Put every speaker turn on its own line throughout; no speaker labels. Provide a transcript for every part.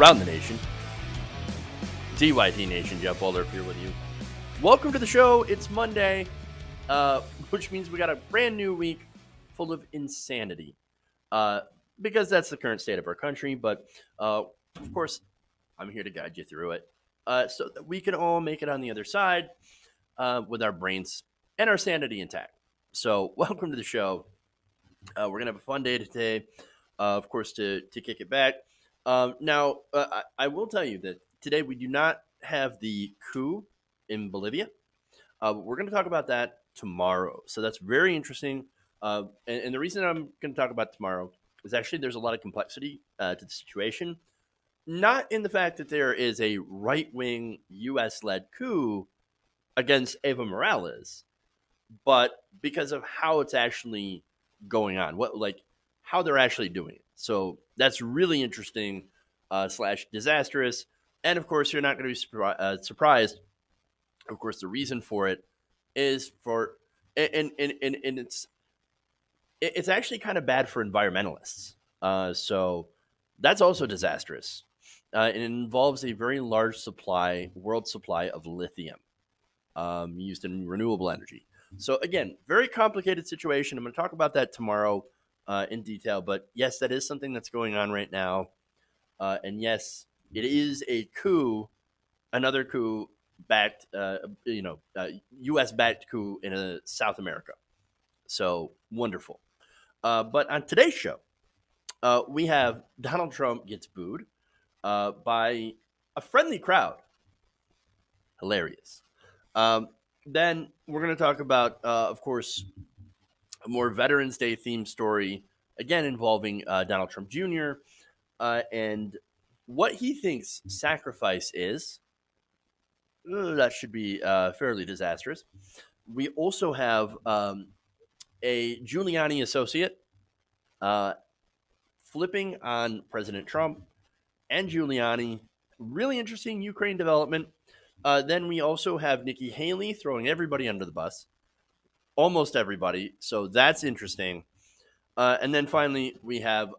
around the nation. DYT Nation, Jeff Boulder here with you. Welcome to the show. It's Monday, which means we got a brand new week full of insanity, because that's the current state of our country. But of course, I'm here to guide you through it, so that we can all make it on the other side with our brains and our sanity intact. So welcome to the show. We're going to have a fun day today, of course, to kick it back. Now, I will tell you that today we do not have the coup in Bolivia. We're going to talk about that tomorrow. So that's very interesting. And the reason I'm going to talk about tomorrow is actually there's a lot of complexity to the situation. Not in the fact that there is a right-wing U.S.-led coup against Evo Morales, but because of how it's actually going on, how they're actually doing it. So that's really interesting / disastrous. And of course, you're not going to be surprised. Of course, the reason for it is and it's actually kind of bad for environmentalists. So that's also disastrous. It involves a very large world supply of lithium used in renewable energy. So again, very complicated situation. I'm going to talk about that tomorrow in detail. But yes, that is something that's going on right now. And yes, it is a coup, another coup backed, U.S. backed coup in South America. So wonderful. But on today's show, we have Donald Trump gets booed by a friendly crowd. Hilarious. Then we're going to talk about, of course, a more Veterans Day themed story, again involving Donald Trump Jr. And what he thinks sacrifice is. That should be fairly disastrous. We also have a Giuliani associate flipping on President Trump and Giuliani. Really interesting Ukraine development. Then we also have Nikki Haley throwing everybody under the bus. Almost everybody. So that's interesting. And then finally, we have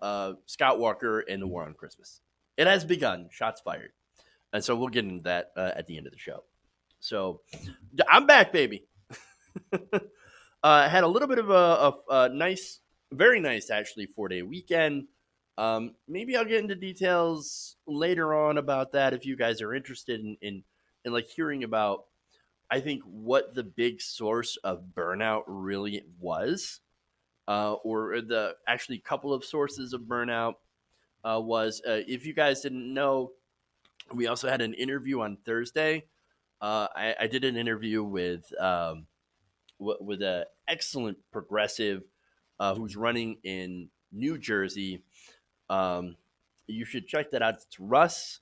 Scott Walker and the war on Christmas. It has begun. Shots fired. And so we'll get into that at the end of the show. So I'm back, baby. Had a little bit of a nice, very nice, actually, 4-day weekend. Maybe I'll get into details later on about that if you guys are interested in like hearing about, I think, what the big source of burnout really was, or the actually couple of sources of burnout was. If you guys didn't know, we also had an interview on Thursday. I did an interview with an excellent progressive who's running in New Jersey. You should check that out. It's Russ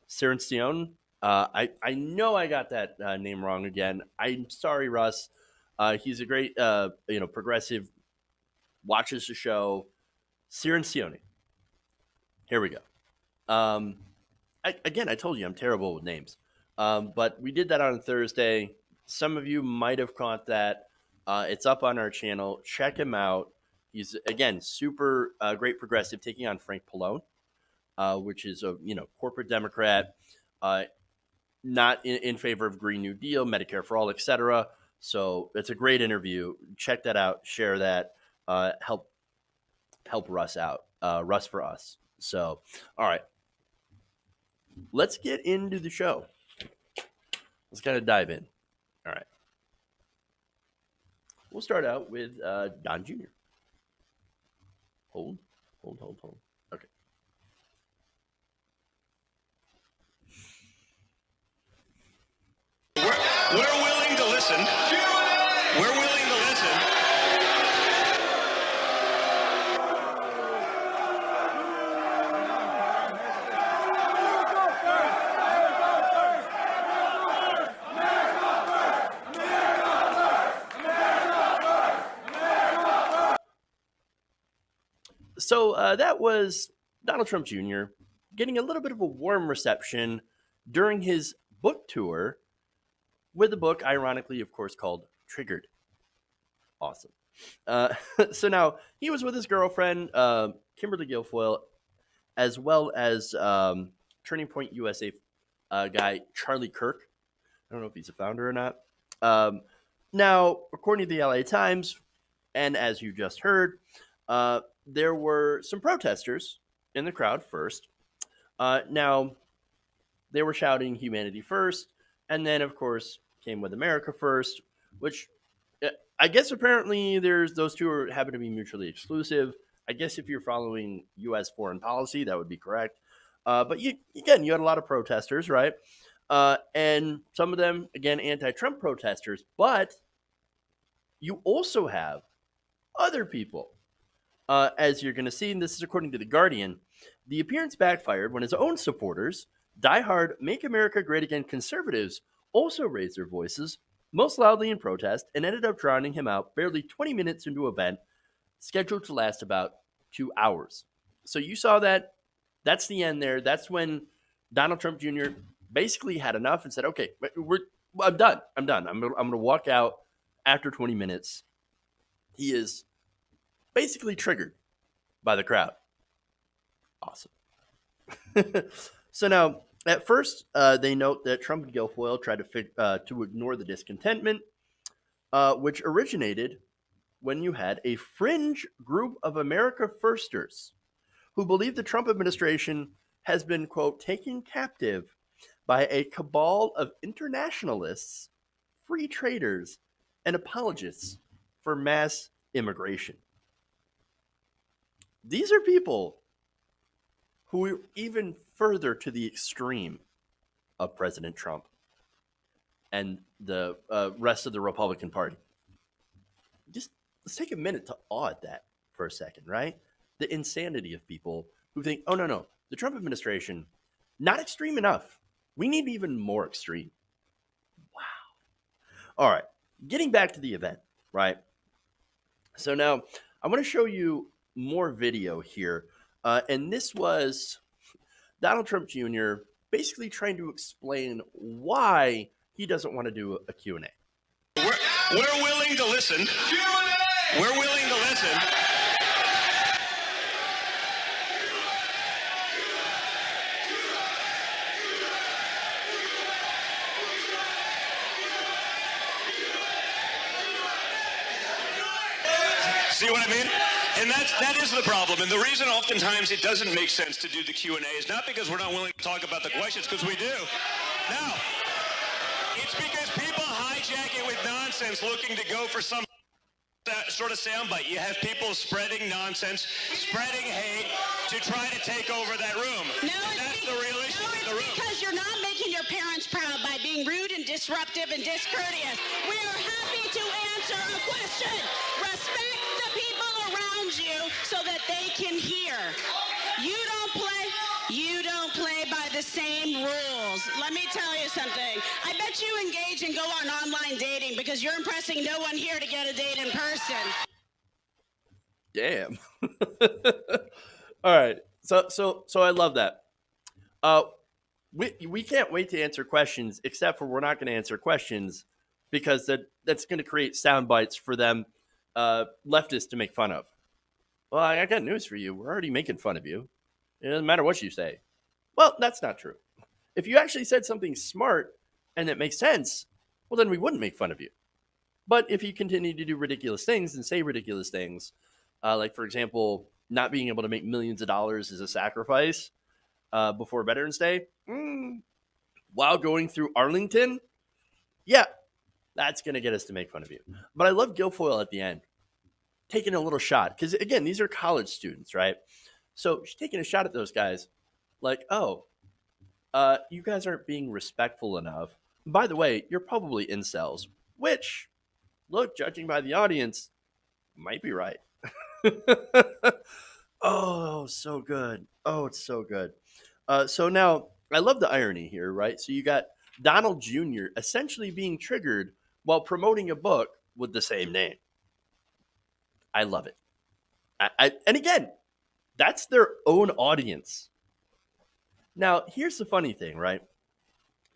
Cirencione. I know I got that name wrong again. I'm sorry, Russ. He's a great progressive. Watches the show. Cirencione. Here we go. I told you I'm terrible with names. But we did that on Thursday. Some of you might have caught that. It's up on our channel. Check him out. He's, again, super great progressive, taking on Frank Pallone, which is a corporate Democrat, not in favor of Green New Deal, Medicare for all, etc. So it's a great interview. Check that out. Share that. Help Russ out. Russ for us. So, all right. Let's get into the show. Let's kind of dive in. All right. We'll start out with Don Jr. Hold. Okay.
We're willing to listen. We're willing to listen.
So that was Donald Trump Jr. getting a little bit of a warm reception during his book tour with a book, ironically, of course, called Triggered. Awesome. So now he was with his girlfriend, Kimberly Guilfoyle, as well as Turning Point USA guy, Charlie Kirk. I don't know if he's a founder or not. Now, according to the LA Times, and as you just heard, there were some protesters in the crowd first. Now, they were shouting humanity first, and then, of course, came with America first, which I guess apparently there's those two happen to be mutually exclusive. I guess if you're following U.S. foreign policy, that would be correct. But you had a lot of protesters, right? And some of them, again, anti-Trump protesters. But you also have other people, as you're going to see, and this is according to The Guardian. The appearance backfired when his own supporters, diehard Make America Great Again conservatives, also raised their voices, most loudly in protest, and ended up drowning him out barely 20 minutes into an event scheduled to last about 2 hours. So you saw that. That's the end there. That's when Donald Trump Jr. basically had enough and said, okay, I'm done. I'm going to walk out after 20 minutes. He is basically triggered by the crowd. Awesome. So now, at first, they note that Trump and Guilfoyle tried to ignore the discontentment, which originated when you had a fringe group of America Firsters who believe the Trump administration has been, quote, taken captive by a cabal of internationalists, free traders, and apologists for mass immigration. These are people who are even further to the extreme of President Trump and the rest of the Republican Party. Just let's take a minute to awe at that for a second, right? The insanity of people who think, oh, no, the Trump administration, not extreme enough. We need even more extreme. Wow. All right, getting back to the event, right? So now I want to show you more video here. And this was Donald Trump Jr. basically trying to explain why he doesn't want to do a Q&A.
We're willing to listen. Q&A! We're willing to listen. See what I mean? And that is the problem. And the reason oftentimes it doesn't make sense to do the Q&A is not because we're not willing to talk about the questions, because we do. No. It's because people hijack it with nonsense looking to go for some sort of soundbite. You have people spreading nonsense, spreading hate to try to take over that room. That's the real issue in the room.
Because you're not making your parents proud by being rude and disruptive and discourteous. We are happy to answer a question. Respect the people around you so that they can hear. You don't play by the same rules. Let me tell you something. I bet you engage and go on online dating because you're impressing no one here to get a date in person.
Damn. All right. So I love that. We can't wait to answer questions, except for we're not going to answer questions because that's going to create sound bites for them leftists to make fun of. Well, I got news for you. We're already making fun of you. It doesn't matter what you say. Well, that's not true. If you actually said something smart and it makes sense, well, then we wouldn't make fun of you. But if you continue to do ridiculous things and say ridiculous things, like, for example, not being able to make millions of dollars as a sacrifice before Veterans Day, while going through Arlington, yeah, that's going to get us to make fun of you. But I love Guilfoyle at the end, taking a little shot. Because, again, these are college students, right? So she's taking a shot at those guys like, oh, you guys aren't being respectful enough. By the way, you're probably incels, which, look, judging by the audience, might be right. Oh, so good. Oh, it's so good. So now, I love the irony here, right? So you got Donald Jr. essentially being triggered while promoting a book with the same name. I love it. And again, that's their own audience. Now, here's the funny thing, right?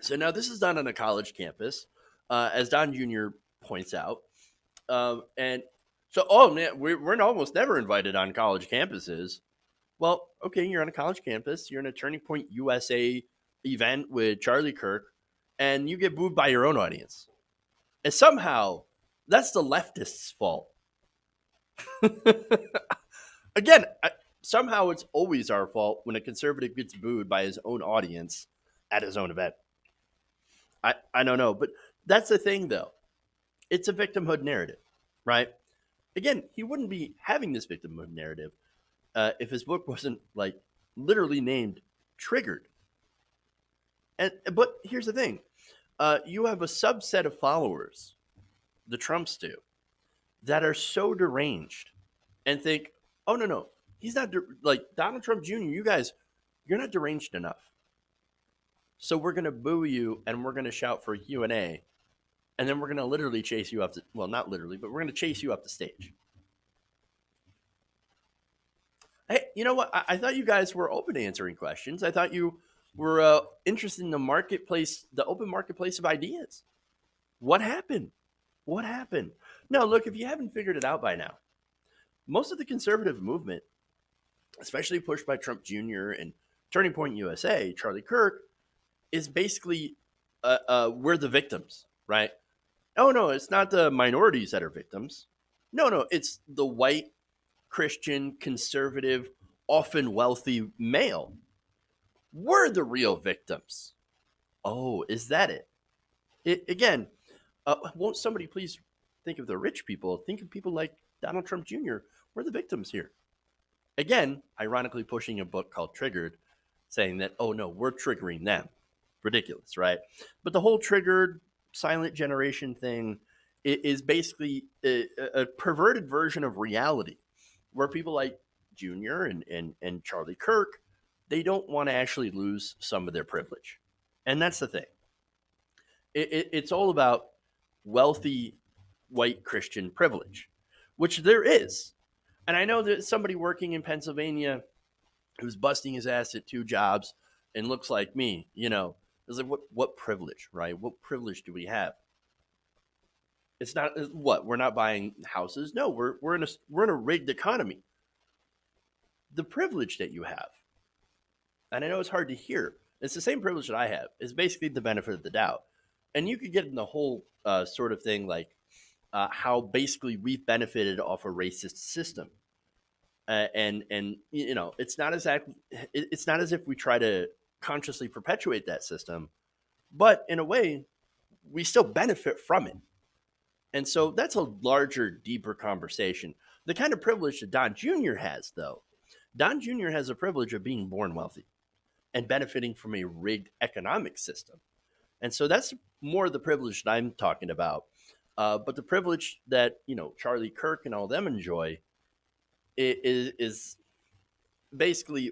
So now this is done on a college campus, as Don Jr. points out. And so, oh man, we're almost never invited on college campuses. Well, okay, you're on a college campus, you're in a Turning Point USA event with Charlie Kirk, and you get booed by your own audience. And somehow, that's the leftists' fault. Again, somehow it's always our fault when a conservative gets booed by his own audience at his own event. I don't know, but that's the thing, though. It's a victimhood narrative, right? Again, he wouldn't be having this victimhood narrative if his book wasn't like literally named Triggered. But here's the thing: you have a subset of followers, the Trumps do, that are so deranged and think, "Oh no, he's not like Donald Trump Jr. You guys, you're not deranged enough. So we're gonna boo you and we're gonna shout for Q&A, and then we're gonna literally chase you up to not literally, but we're gonna chase you up the stage." Hey, you know what? I thought you guys were open to answering questions. I thought you were interested in the marketplace, the open marketplace of ideas. What happened? What happened? No, look, if you haven't figured it out by now, most of the conservative movement, especially pushed by Trump Jr. and Turning Point USA, Charlie Kirk, is basically we're the victims, right? Oh, no, it's not the minorities that are victims. No, it's the white, Christian, conservative, often wealthy male. We're the real victims. Oh, is that it? Again, won't somebody please think of the rich people? Think of people like Donald Trump Jr. We're the victims here. Again, ironically pushing a book called Triggered, saying that, oh no, we're triggering them. Ridiculous, right? But the whole triggered silent generation thing is basically a perverted version of reality, where people like Junior and Charlie Kirk, they don't want to actually lose some of their privilege. And that's the thing. It's all about wealthy white Christian privilege, which there is. And I know that somebody working in Pennsylvania who's busting his ass at 2 jobs and looks like me, is like, what privilege, right? What privilege do we have? It's not what we're not buying houses. No, we're in a rigged economy. The privilege that you have, and I know it's hard to hear, it's the same privilege that I have, is basically the benefit of the doubt. And you could get in the whole sort of thing like how basically we've benefited off a racist system, and it's not as if we try to consciously perpetuate that system, but in a way, we still benefit from it. And so that's a larger, deeper conversation. The kind of privilege that Don Jr. has, though, Don Jr. has the privilege of being born wealthy and benefiting from a rigged economic system. And so that's more the privilege that I'm talking about. But the privilege that, Charlie Kirk and all them enjoy is basically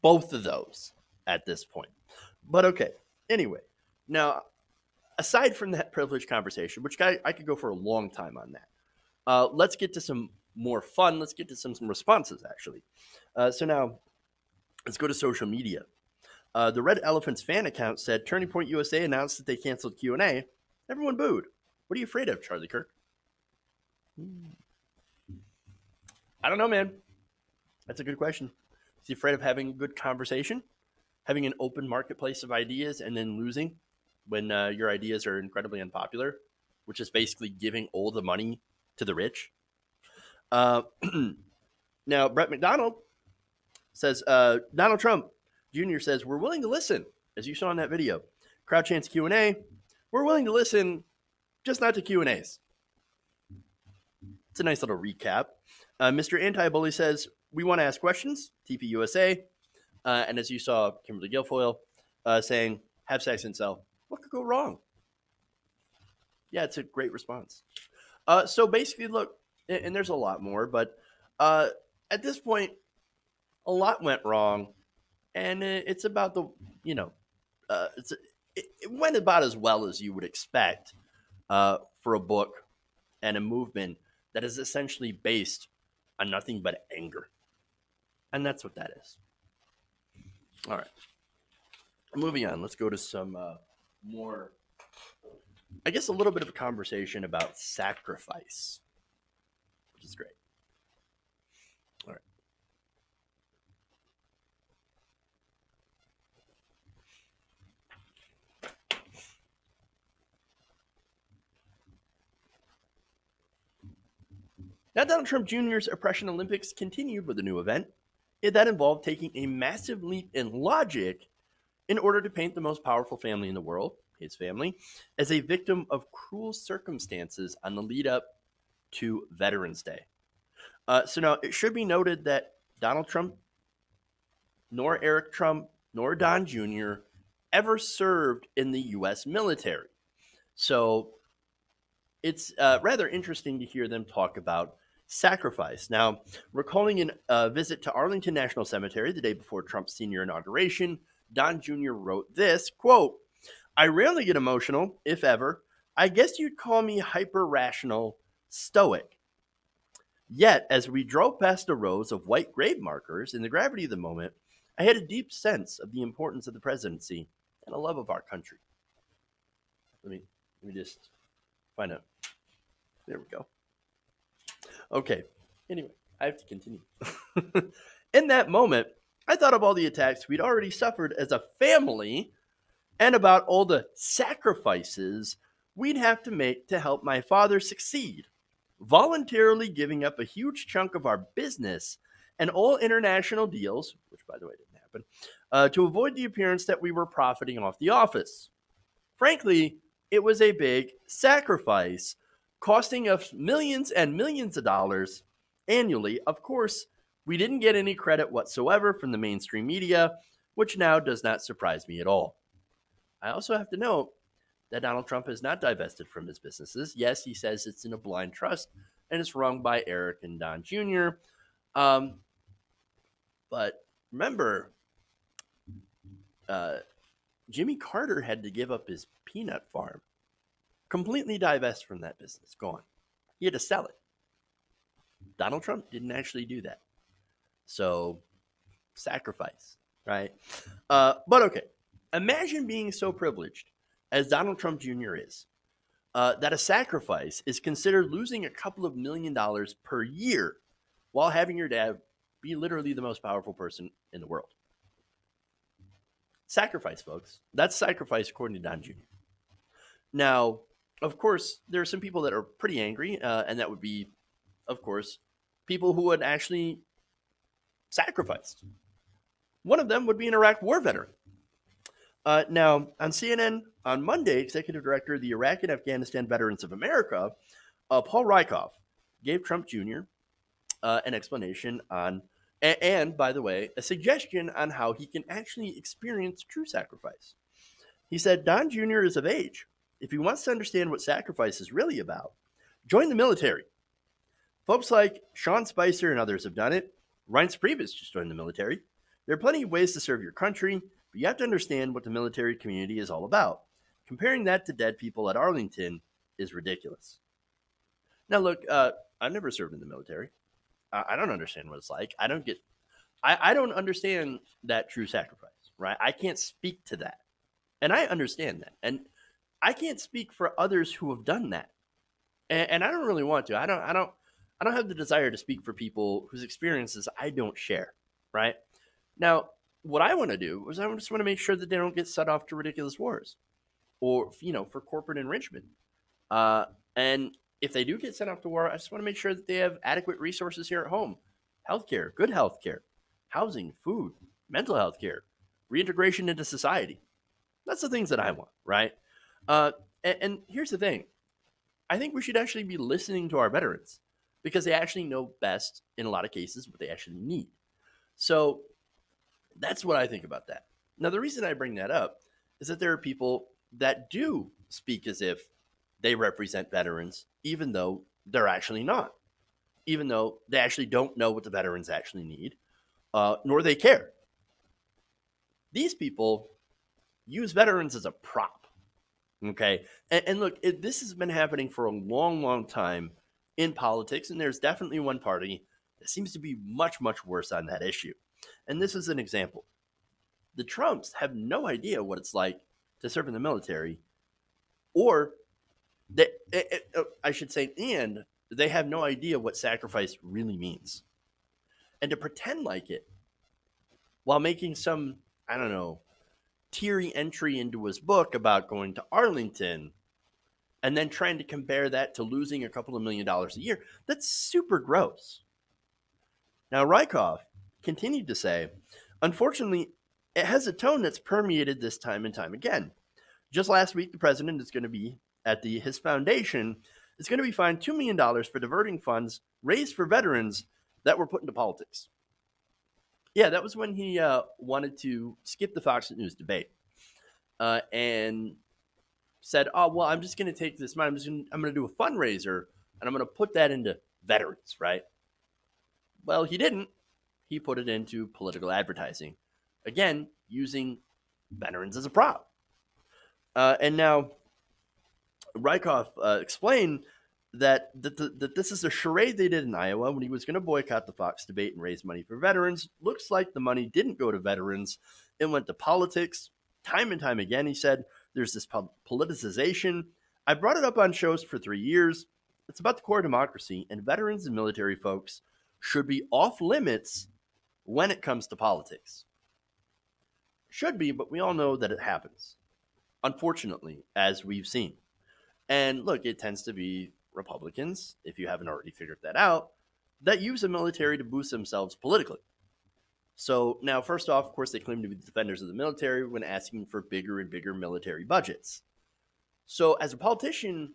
both of those at this point. But okay, anyway, now, aside from that privilege conversation, which I could go for a long time on that, let's get to some more fun. Let's get to some responses, actually. So now, let's go to social media. The Red Elephants fan account said, Turning Point USA announced that they canceled Q&A. Everyone booed. What are you afraid of, Charlie Kirk? I don't know, man. That's a good question. Is he afraid of having a good conversation? Having an open marketplace of ideas and then losing when your ideas are incredibly unpopular, which is basically giving all the money to the rich? Now, Brett McDonald says, Donald Trump Jr. says, we're willing to listen, as you saw in that video. Crowd chants Q&A. We're willing to listen, just not to Q&As. It's a nice little recap. Mr. Anti-Bully says, we want to ask questions, TPUSA. And as you saw, Kimberly Guilfoyle saying, have sex and sell. What could go wrong? Yeah, it's a great response. So basically, look, and there's a lot more, but at this point, a lot went wrong. And it's about it went about as well as you would expect for a book and a movement that is essentially based on nothing but anger. And that's what that is. All right. Moving on. Let's go to some more, I guess, a little bit of a conversation about sacrifice, which is great. All right. Now, Donald Trump Jr.'s Oppression Olympics continued with a new event. That involved taking a massive leap in logic in order to paint the most powerful family in the world, his family, as a victim of cruel circumstances on the lead up to Veterans Day. So now it should be noted that Donald Trump, nor Eric Trump, nor Don Jr. ever served in the U.S. military. So it's rather interesting to hear them talk about sacrifice. Now, recalling a visit to Arlington National Cemetery the day before Trump's senior inauguration, Don Jr. wrote this, quote, "I rarely get emotional, if ever. I guess you'd call me hyper-rational, stoic. Yet, as we drove past the rows of white grave markers in the gravity of the moment, I had a deep sense of the importance of the presidency and a love of our country." Let me just find out. There we go. Okay. Anyway, I have to continue. In that moment, I thought of all the attacks we'd already suffered as a family and about all the sacrifices we'd have to make to help my father succeed, voluntarily giving up a huge chunk of our business and all international deals, which by the way didn't happen, to avoid the appearance that we were profiting off the office. Frankly, it was a big sacrifice, costing us millions and millions of dollars annually. Of course, we didn't get any credit whatsoever from the mainstream media, which now does not surprise me at all. I also have to note that Donald Trump has not divested from his businesses. Yes, he says it's in a blind trust, and it's run by Eric and Don Jr. But remember, Jimmy Carter had to give up his peanut farm, completely divest from that business, gone. He had to sell it. Donald Trump didn't actually do that. So, sacrifice, right? But okay, imagine being so privileged as Donald Trump Jr. is, that a sacrifice is considered losing a couple of $1 million per year while having your dad be literally the most powerful person in the world. Sacrifice, folks. That's sacrifice according to Don Jr. Now, of course, there are some people that are pretty angry, and that would be, of course, people who would actually sacrifice. One of them would be an Iraq war veteran. Now, on CNN on Monday, Executive Director of the Iraq and Afghanistan Veterans of America, Paul Rieckhoff, gave Trump Jr. An explanation on, and by the way, a suggestion on how he can actually experience true sacrifice. He said, Don Jr. is of age. If he wants to understand what sacrifice is really about, join the military. Folks like Sean Spicer and others have done it. Reince Priebus just joined the military. There are plenty of ways to serve your country, but you have to understand what the military community is all about. Comparing that to dead people at Arlington is ridiculous. Now, look, I've never served in the military. I don't understand what it's like. I don't understand that true sacrifice, right? I can't speak to that. And I understand that. And I can't speak for others who have done that. And I don't really want to. I don't have the desire to speak for people whose experiences I don't share, right? Now, what I want to do is I just want to make sure that they don't get set off to ridiculous wars or, for corporate enrichment. And if they do get sent off to war, I just want to make sure that they have adequate resources here at home. Healthcare, good healthcare, housing, food, mental health care, reintegration into society. That's the things that I want, right? And here's the thing. I think we should actually be listening to our veterans because they actually know best, in a lot of cases, what they actually need. So that's what I think about that. Now, the reason I bring that up is that there are people that do speak as if they represent veterans, even though they're actually not, even though they actually don't know what the veterans actually need, nor they care. These people use veterans as a prop, okay? And look, this has been happening for a long, long time in politics, and there's definitely one party that seems to be much, much worse on that issue. And this is an example. The Trumps have no idea what it's like to serve in the military, or I should say, and they have no idea what sacrifice really means. And to pretend like it while making some, teary entry into his book about going to Arlington and then trying to compare that to losing a couple of $1 million a year, that's super gross. Now, Rykov continued to say, unfortunately, it has a tone that's permeated this time and time again. Just last week, the president is going to be at his foundation is going to be fined $2 million for diverting funds raised for veterans that were put into politics. Yeah, that was when he wanted to skip the Fox News debate and said, "Oh, well, I'm just going to take this money. I'm going to do a fundraiser and I'm going to put that into veterans, right?" Well, he didn't. He put it into political advertising, again using veterans as a prop. And now Rykov explained that this is a charade they did in Iowa when he was going to boycott the Fox debate and raise money for veterans. Looks like the money didn't go to veterans. It went to politics. Time and time again, he said, there's this politicization. I brought it up on shows for 3 years. It's about the core of democracy, and veterans and military folks should be off limits when it comes to politics. Should be, but we all know that it happens, unfortunately, as we've seen. And look, it tends to be Republicans, if you haven't already figured that out, that use the military to boost themselves politically. So now, first off, of course, they claim to be the defenders of the military when asking for bigger and bigger military budgets. So as a politician,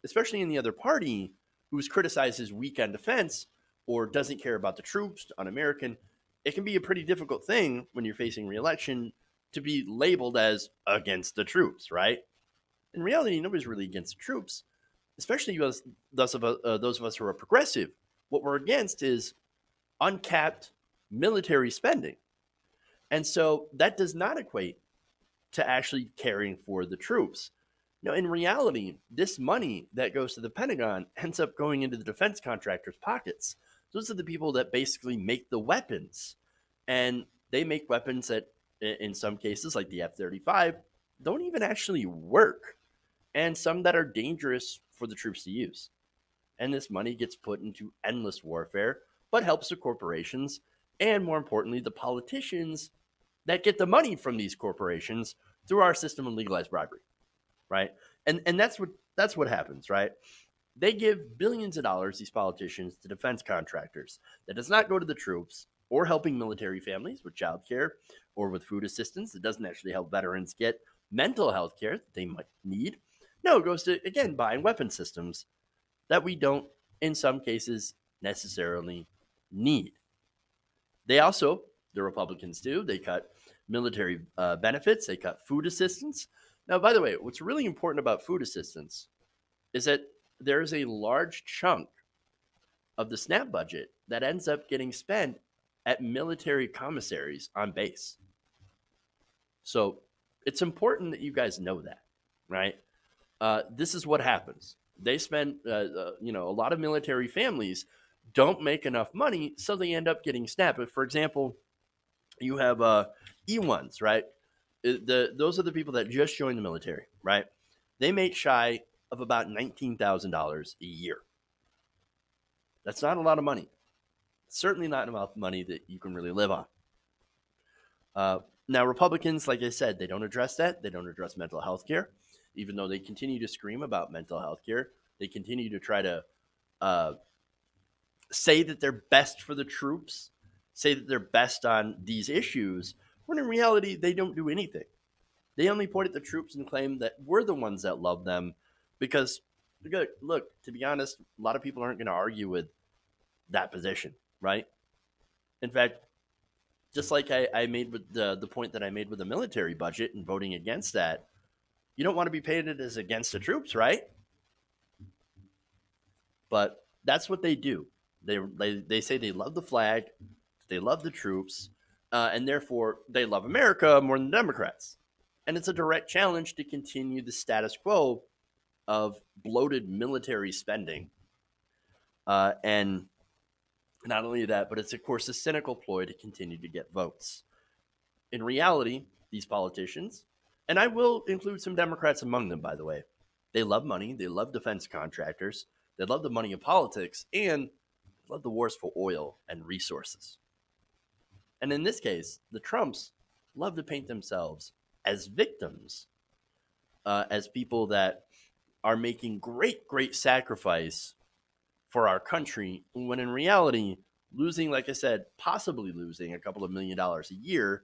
especially in the other party, who's criticized as weak on defense or doesn't care about the troops, un-American, it can be a pretty difficult thing when you're facing re-election to be labeled as against the troops, right? In reality, nobody's really against the troops, especially those of us who are progressive. What we're against is uncapped military spending. And so that does not equate to actually caring for the troops. Now, in reality, this money that goes to the Pentagon ends up going into the defense contractors' pockets. Those are the people that basically make the weapons. And they make weapons that, in some cases, like the F-35, don't even actually work. And some that are dangerous for the troops to use. And this money gets put into endless warfare, but helps the corporations and, more importantly, the politicians that get the money from these corporations through our system of legalized bribery, right? And that's what happens, right? They give billions of dollars, these politicians, to defense contractors. That does not go to the troops or helping military families with child care or with food assistance. It doesn't actually help veterans get mental health care that they might need. No, it goes to, again, buying weapon systems that we don't, in some cases, necessarily need. They also, the Republicans do, they cut military benefits, they cut food assistance. Now, by the way, what's really important about food assistance is that there is a large chunk of the SNAP budget that ends up getting spent at military commissaries on base. So it's important that you guys know that, right? This is what happens. They spend, a lot of military families don't make enough money, so they end up getting SNAP. But for example, you have E1s, right? Those are the people that just joined the military, right? They make shy of about $19,000 a year. That's not a lot of money. Certainly not enough money that you can really live on. Now, Republicans, like I said, they don't address that. They don't address mental health care. Even though they continue to scream about mental health care, they continue to try to say that they're best for the troops, say that they're best on these issues, when in reality, they don't do anything. They only point at the troops and claim that we're the ones that love them because, look, to be honest, a lot of people aren't going to argue with that position, right? In fact, just like I made with the point that I made with the military budget and voting against that, you don't want to be painted as against the troops, right? But that's what they do. They say they love the flag, they love the troops, and therefore they love America more than Democrats. And it's a direct challenge to continue the status quo of bloated military spending. And not only that, but it's, of course, a cynical ploy to continue to get votes. In reality, these politicians, and I will include some Democrats among them, by the way, they love money, they love defense contractors, they love the money of politics, and love the wars for oil and resources. And in this case, the Trumps love to paint themselves as victims, as people that are making great sacrifice for our country, when in reality, losing, like I said, possibly losing a couple of $1 million a year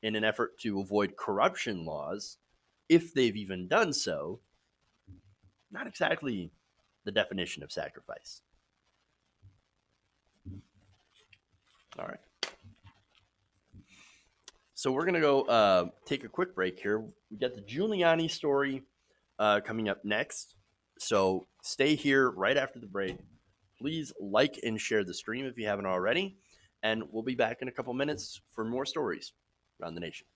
in an effort to avoid corruption laws, if they've even done so, not exactly the definition of sacrifice. All right. So we're going to go take a quick break here. We got the Giuliani story coming up next. So stay here right after the break. Please like and share the stream if you haven't already. And we'll be back in a couple minutes for more stories around the nation.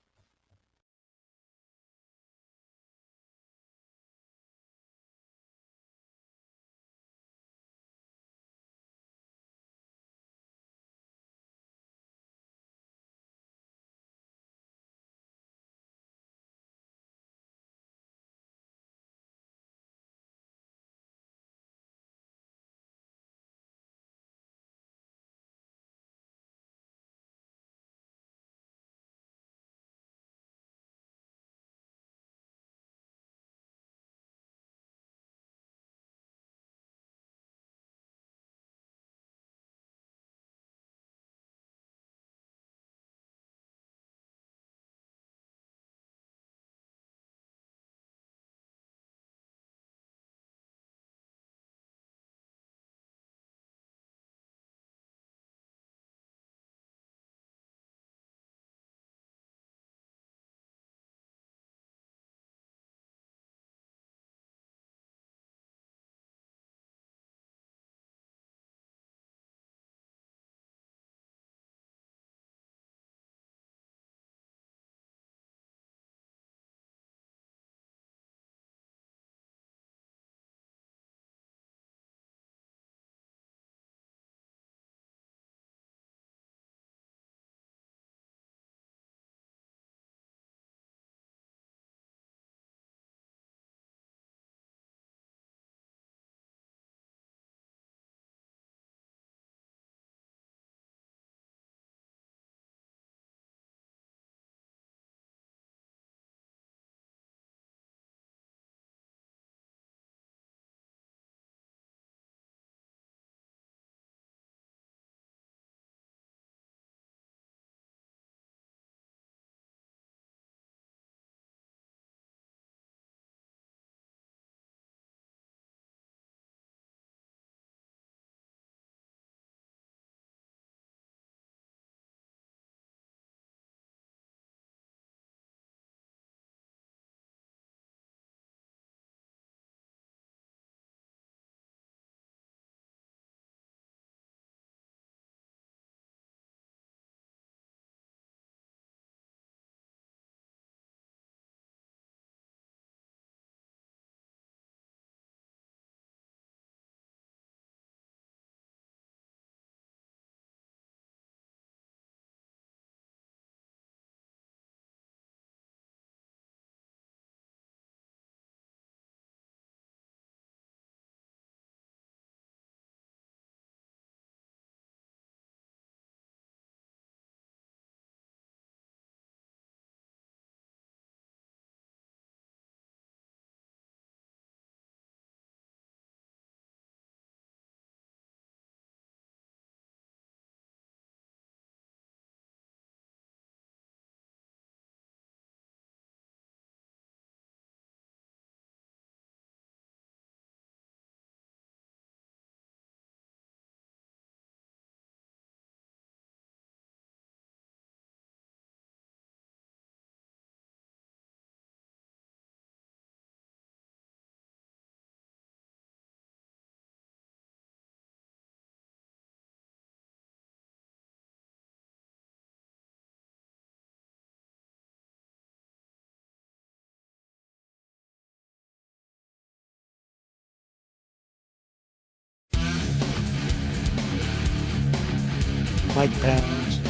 Mike Pounds.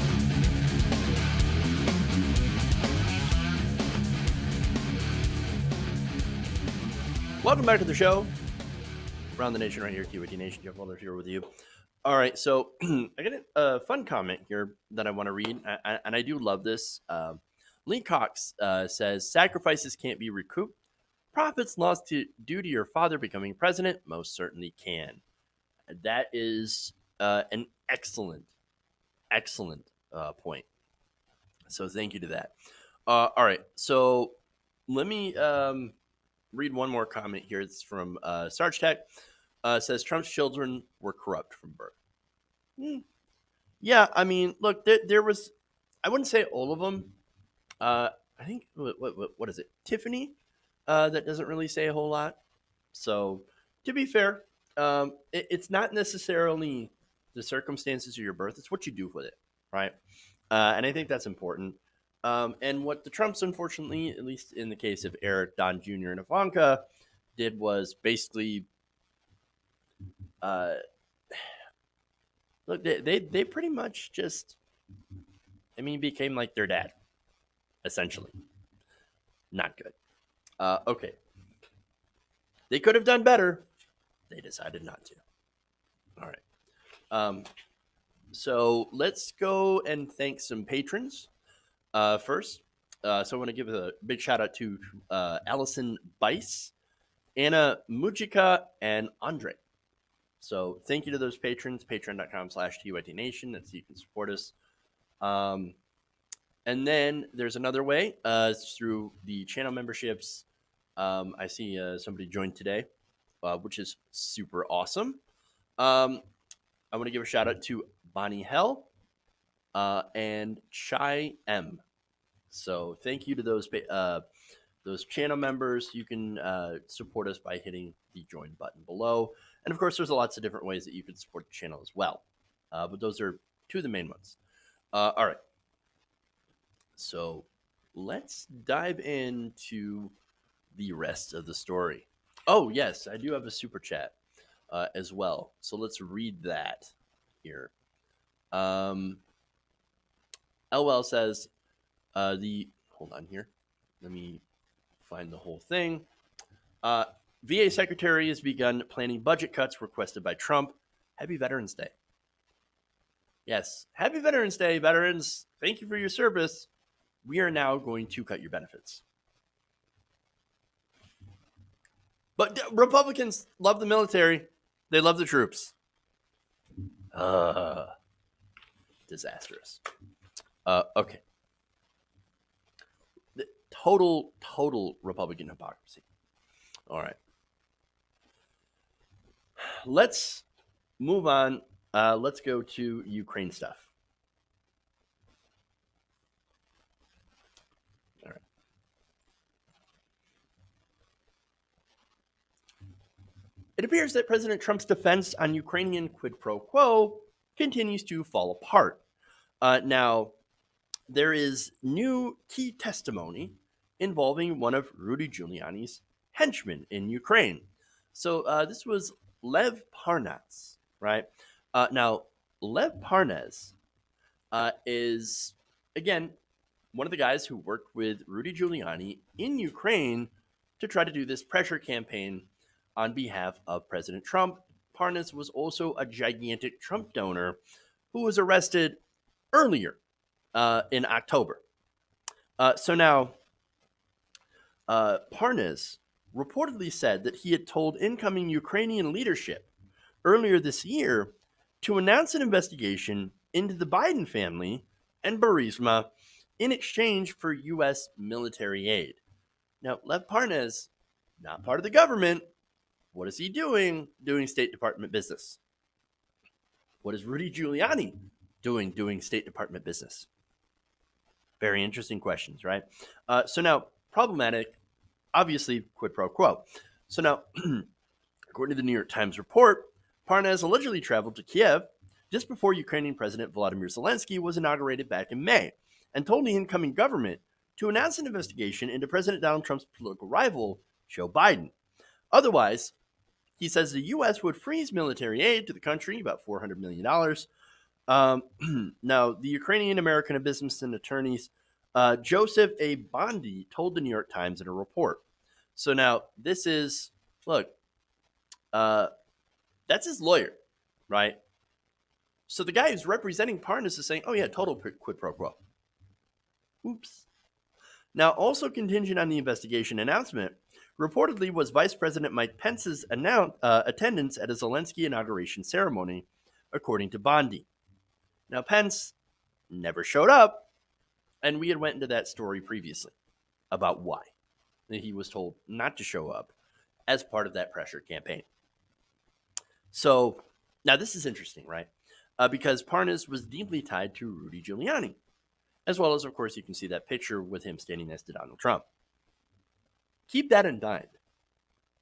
Welcome back to the show. Around the nation right here, QAT Nation. Jeff Welder here with you. All right, so I got a fun comment here that I want to read, and I do love this. Lee Cox says, sacrifices can't be recouped. profits lost due to your father becoming president most certainly can. That is an excellent point. So thank you to that. All right, so let me read one more comment here. It's from Sarge Tech. Says Trump's children were corrupt from birth. Yeah, I mean, look, there was, I wouldn't say all of them. I think, what is it? Tiffany? That doesn't really say a whole lot. So, to be fair, it's not necessarily the circumstances of your birth, it's what you do with it, right? And I think that's important. And what the Trumps, unfortunately, at least in the case of Eric, Don Jr., and Ivanka, did was basically, look, they pretty much just, I mean, became like their dad, essentially. Not good. Okay. They could have done better. They decided not to. All right. So let's go and thank some patrons first. So I want to give a big shout out to Allison Bice, Anna Mujica, and Andre. So thank you to those patrons, patreon.com/TYTNation. That's so you can support us. And then there's another way. It's through the channel memberships. I see somebody joined today, which is super awesome. I want to give a shout out to Bonnie Hell and Chai M. So thank you to those channel members. You can support us by hitting the join button below. And of course, there's lots of different ways that you can support the channel as well. But those are two of the main ones. All right. So let's dive into the rest of the story. Oh, yes, I do have a super chat as well. So let's read that here. LL says, hold on here. Let me find the whole thing. VA Secretary has begun planning budget cuts requested by Trump. Happy Veterans Day. Yes, happy Veterans Day, veterans. Thank you for your service. We are now going to cut your benefits. But Republicans love the military. They love the troops. Disastrous. Okay. The total Republican hypocrisy. All right. Let's move on. Let's go to Ukraine stuff. All right. It appears that President Trump's defense on Ukrainian quid pro quo continues to fall apart. Now, there is new key testimony involving one of Rudy Giuliani's henchmen in Ukraine. So this was Lev Parnas, right? Now, Lev Parnas is, again, one of the guys who worked with Rudy Giuliani in Ukraine to try to do this pressure campaign on behalf of President Trump. Parnas was also a gigantic Trump donor who was arrested earlier in October. So now, Parnas reportedly said that he had told incoming Ukrainian leadership earlier this year to announce an investigation into the Biden family and Burisma in exchange for U.S. military aid. Now, Lev Parnas, not part of the government. What is he doing? Doing State Department business. What is Rudy Giuliani doing State Department business? Very interesting questions, right? So now, problematic, obviously, quid pro quo. So now, according to the New York Times report, Parnas allegedly traveled to Kiev just before Ukrainian President Volodymyr Zelensky was inaugurated back in May and told the incoming government to announce an investigation into President Donald Trump's political rival, Joe Biden. Otherwise, he says the U.S. would freeze military aid to the country, about $400 million. Now, the Ukrainian American business and attorneys, Joseph A. Bondi, told the New York Times in a report. So now, this is, look, that's his lawyer, right? So the guy who's representing Parnas is saying, oh yeah, total quid pro quo. Oops. Now, also contingent on the investigation announcement, reportedly was Vice President Mike Pence's attendance at a Zelensky inauguration ceremony, according to Bondi. Now, Pence never showed up, and we had went into that story previously about why he was told not to show up as part of that pressure campaign. So, now this is interesting, right? Because Parnas was deeply tied to Rudy Giuliani, as well as, of course, you can see that picture with him standing next to Donald Trump. Keep that in mind,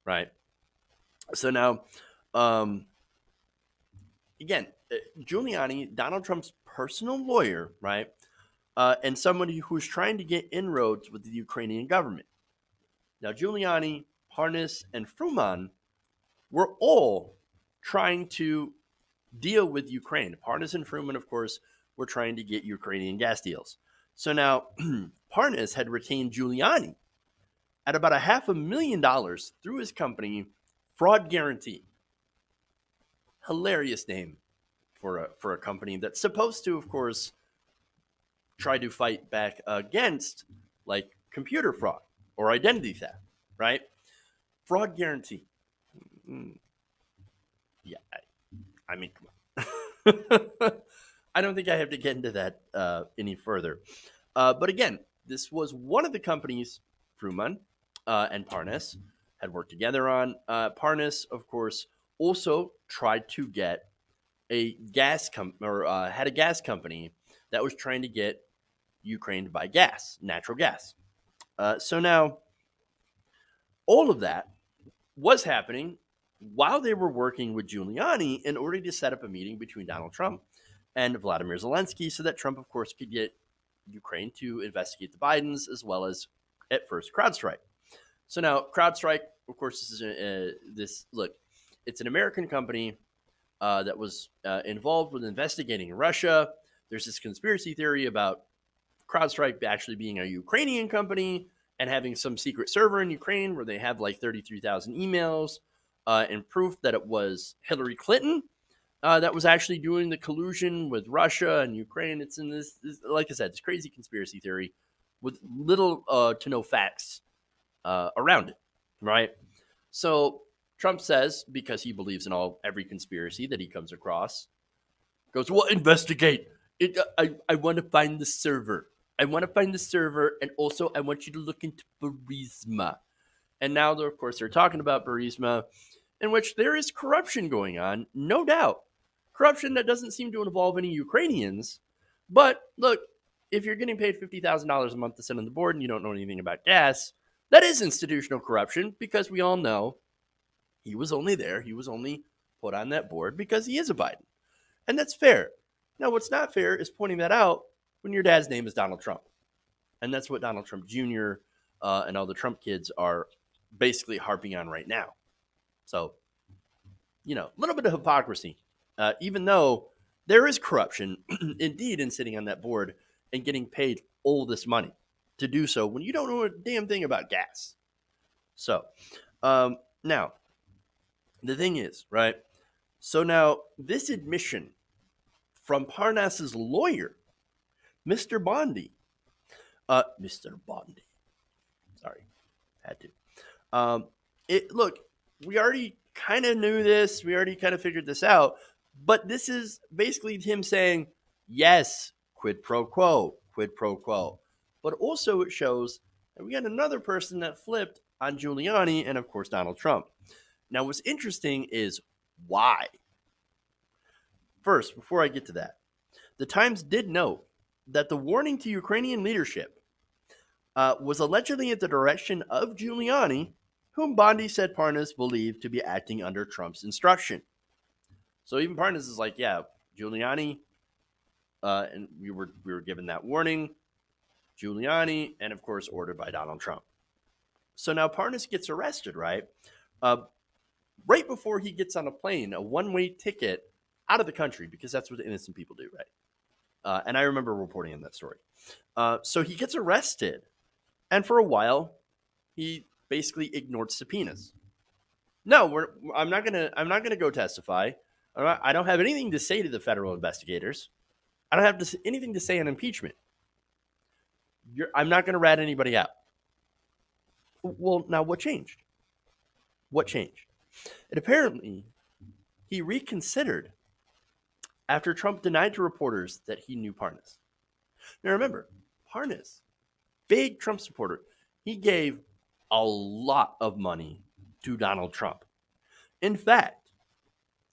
right? So now, again, Giuliani, Donald Trump's personal lawyer, right? And somebody who's trying to get inroads with the Ukrainian government. Now, Giuliani, Parnas, and Fruman were all trying to deal with Ukraine. Parnas and Fruman, of course, were trying to get Ukrainian gas deals. So now, Parnas had retained Giuliani at about $500,000 through his company, Fraud Guarantee. Hilarious name for a company that's supposed to, of course, try to fight back against like computer fraud or identity theft, right? Fraud Guarantee. Yeah, I mean, come on. I don't think I have to get into that any further. But again, this was one of the companies Fruman and Parnas had worked together on. Parnas, of course, also tried to get a gas had a gas company that was trying to get Ukraine to buy gas, natural gas. So now, all of that was happening while they were working with Giuliani in order to set up a meeting between Donald Trump and Vladimir Zelensky so that Trump, of course, could get Ukraine to investigate the Bidens as well as, at first, CrowdStrike. So now, CrowdStrike, of course, is look, it's an American company that was involved with investigating Russia. There's this conspiracy theory about CrowdStrike actually being a Ukrainian company and having some secret server in Ukraine where they have like 33,000 emails and proof that it was Hillary Clinton that was actually doing the collusion with Russia and Ukraine. It's in this like I said, this crazy conspiracy theory with little to no facts around it, right? So Trump says, because he believes in every conspiracy that he comes across, goes, well, investigate. I want to find the server. I want to find the server, and also I want you to look into Burisma. And now, of course, they're talking about Burisma, in which there is corruption going on, no doubt. Corruption that doesn't seem to involve any Ukrainians. But look, if you're getting paid $50,000 a month to sit on the board and you don't know anything about gas, that is institutional corruption, because we all know he was only there. He was only put on that board because he is a Biden. And that's fair. Now, what's not fair is pointing that out when your dad's name is Donald Trump. And that's what Donald Trump Jr. And all the Trump kids are basically harping on right now. So, a little bit of hypocrisy, even though there is corruption indeed in sitting on that board and getting paid all this money to do so when you don't know a damn thing about gas. So, now, the thing is, right? So now this admission from Parnas's lawyer, Mr. Bondi, sorry, had to. Look, we already kind of knew this. We already kind of figured this out. But this is basically him saying, yes, quid pro quo, quid pro quo. But also it shows that we got another person that flipped on Giuliani and, of course, Donald Trump. Now, what's interesting is why. First, before I get to that, the Times did note that the warning to Ukrainian leadership was allegedly at the direction of Giuliani, whom Bondi said Parnas believed to be acting under Trump's instruction. So even Parnas is like, yeah, Giuliani, and we were given that warning, Giuliani, and of course ordered by Donald Trump. So now Parnas gets arrested, right? Right before he gets on a plane, a one-way ticket out of the country, because that's what innocent people do, right? And I remember reporting on that story. So he gets arrested, and for a while, he basically ignored subpoenas. No, I'm not gonna go testify. I don't have anything to say to the federal investigators. I don't have anything to say on impeachment. I'm not going to rat anybody out. Well, now what changed? What changed? And apparently, he reconsidered after Trump denied to reporters that he knew Parnas. Now remember, Parnas, big Trump supporter, he gave a lot of money to Donald Trump. In fact,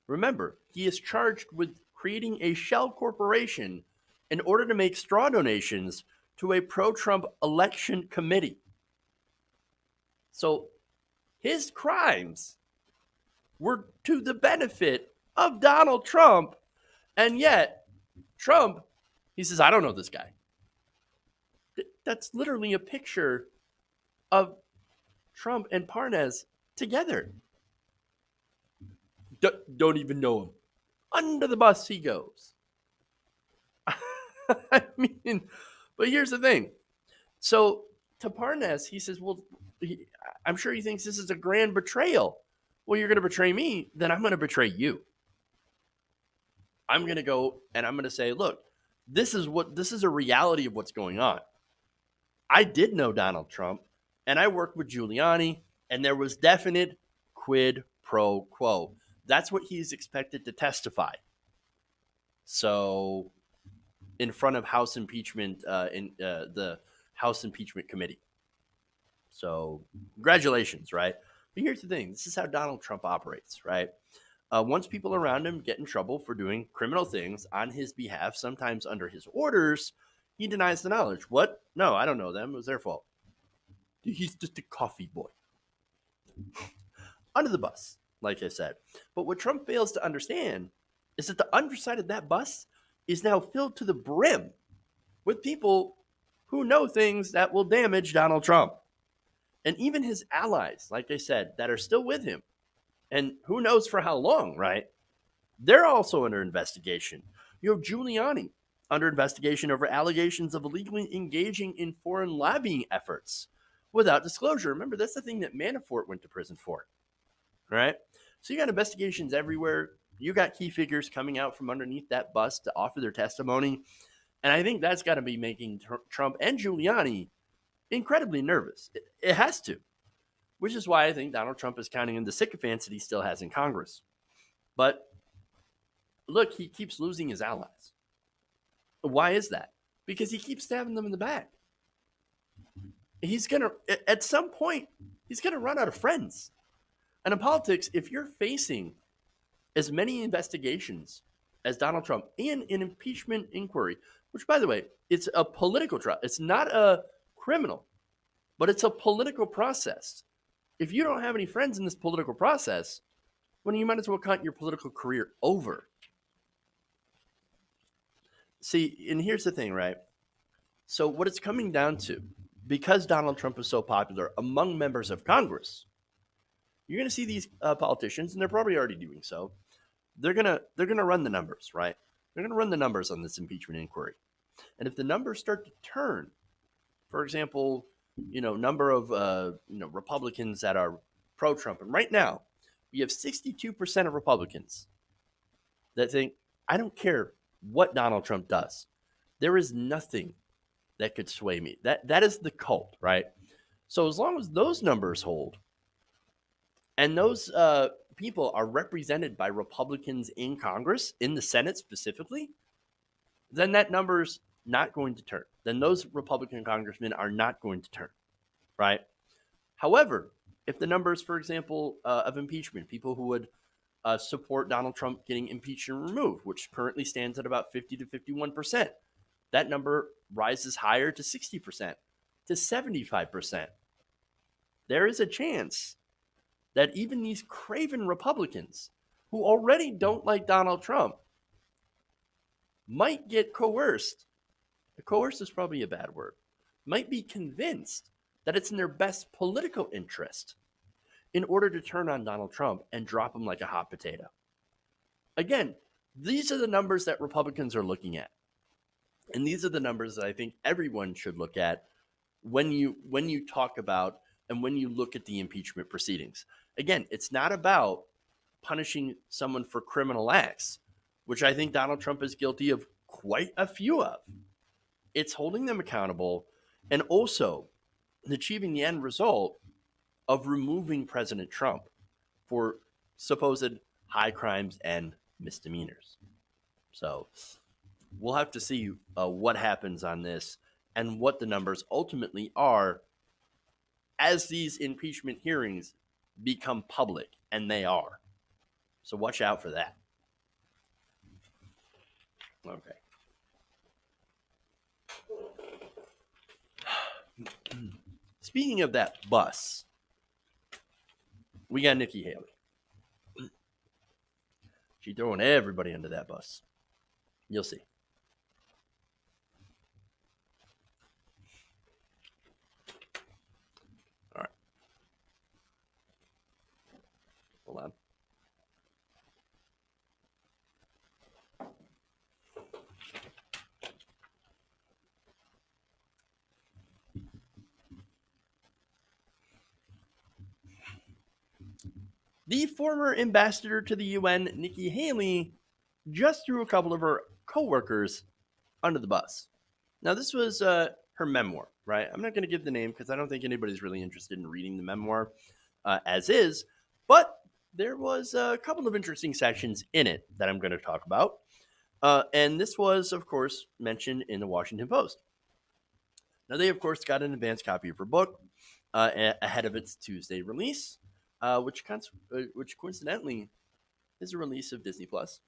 remember, he is charged with creating a shell corporation in order to make straw donations to a pro-Trump election committee. So his crimes were to the benefit of Donald Trump, and yet Trump, he says, I don't know this guy. That's literally a picture of Trump and Parnas together. Don't even know him. Under the bus he goes. I mean, but here's the thing. So to Parnas, he says, well, I'm sure he thinks this is a grand betrayal. Well, you're going to betray me, then I'm going to betray you. I'm going to go and I'm going to say, look, this is a reality of what's going on. I did know Donald Trump, and I worked with Giuliani, and there was definite quid pro quo. That's what he's expected to testify. So, in front of House impeachment, in the House Impeachment Committee. So, congratulations, right? But here's the thing: this is how Donald Trump operates, right? Once people around him get in trouble for doing criminal things on his behalf, sometimes under his orders, he denies the knowledge. What? No, I don't know them. It was their fault. He's just a coffee boy. Under the bus, like I said. But what Trump fails to understand is that the underside of that bus is now filled to the brim with people who know things that will damage Donald Trump. And even his allies, like I said, that are still with him, and who knows for how long, right? They're also under investigation. You have Giuliani under investigation over allegations of illegally engaging in foreign lobbying efforts without disclosure. Remember, that's the thing that Manafort went to prison for, right? So you got investigations everywhere. You got key figures coming out from underneath that bus to offer their testimony. And I think that's got to be making Trump and Giuliani incredibly nervous. It has to, which is why I think Donald Trump is counting in the sycophants that he still has in Congress. But look, he keeps losing his allies. Why is that? Because he keeps stabbing them in the back. He's going to, at some point, he's going to run out of friends. And in politics, if you're facing as many investigations as Donald Trump in an impeachment inquiry, which, by the way, it's a political trial. It's not a criminal, but it's a political process. If you don't have any friends in this political process, well, you might as well cut your political career over. See, and here's the thing, right? So what it's coming down to, because Donald Trump is so popular among members of Congress, you're going to see these politicians, and they're probably already doing so. They're gonna run the numbers, right? They're going to run the numbers on this impeachment inquiry, and if the numbers start to turn, for example, number of Republicans that are pro-Trump, and right now we have 62% of Republicans that think, I don't care what Donald Trump does. There is nothing that could sway me. That is the cult, right? So as long as those numbers hold, and those people are represented by Republicans in Congress, in the Senate specifically, then that number's not going to turn. Then those Republican congressmen are not going to turn, right? However, if the numbers, for example, of impeachment, people who would support Donald Trump getting impeached and removed, which currently stands at about 50 to 51%, that number rises higher to 60%, to 75%. There is a chance that even these craven Republicans who already don't like Donald Trump might get coerced. Coerced is probably a bad word. Might be convinced that it's in their best political interest in order to turn on Donald Trump and drop him like a hot potato. Again, these are the numbers that Republicans are looking at. And these are the numbers that I think everyone should look at when you talk about and when you look at the impeachment proceedings. Again, it's not about punishing someone for criminal acts, which I think Donald Trump is guilty of quite a few of. It's holding them accountable and also achieving the end result of removing President Trump for supposed high crimes and misdemeanors. So we'll have to see what happens on this and what the numbers ultimately are as these impeachment hearings become public, and they are. So watch out for that. Okay. Speaking of that bus, we got Nikki Haley. She's throwing everybody under that bus. You'll see. All right. Hold on. The former ambassador to the UN, Nikki Haley, just threw a couple of her co-workers under the bus. Now, this was her memoir, right? I'm not going to give the name because I don't think anybody's really interested in reading the memoir as is, but there was a couple of interesting sections in it that I'm going to talk about. And this was, of course, mentioned in the Washington Post. Now, they, of course, got an advance copy of her book ahead of its Tuesday release, which coincidentally is a release of Disney Plus.